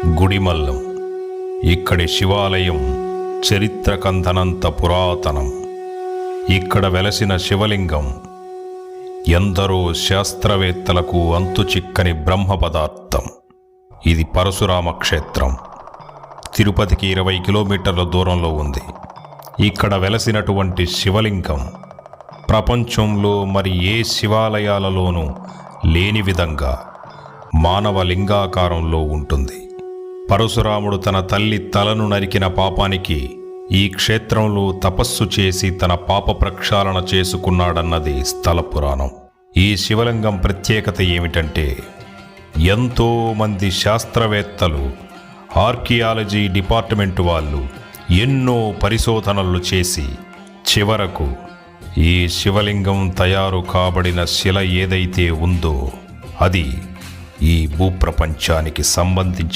గుడిమల్లం. ఇక్కడి శివాలయం చరిత్రకందనంత పురాతనం. ఇక్కడ వెలసిన శివలింగం ఎందరో శాస్త్రవేత్తలకు అంతుచిక్కని బ్రహ్మ పదార్థం. ఇది పరశురామ క్షేత్రం. తిరుపతికి 20 కిలోమీటర్ల దూరంలో ఉంది. ఇక్కడ వెలసినటువంటి శివలింగం ప్రపంచంలో మరి ఏ శివాలయాలలోనూ లేని విధంగా మానవ లింగాకారంలో ఉంటుంది. పరశురాముడు తన తల్లి తలను నరికిన పాపానికి ఈ క్షేత్రంలో తపస్సు చేసి తన పాప ప్రక్షాళన చేసుకున్నాడన్నది స్థల పురాణం. ఈ శివలింగం ప్రత్యేకత ఏమిటంటే, ఎంతోమంది శాస్త్రవేత్తలు, ఆర్కియాలజీ డిపార్ట్మెంట్ వాళ్ళు ఎన్నో పరిశోధనలు చేసి చివరకు ఈ శివలింగం తయారు కాబడిన శిల ఏదైతే ఉందో అది ఈ భూప్రపంచానికి సంబంధించింది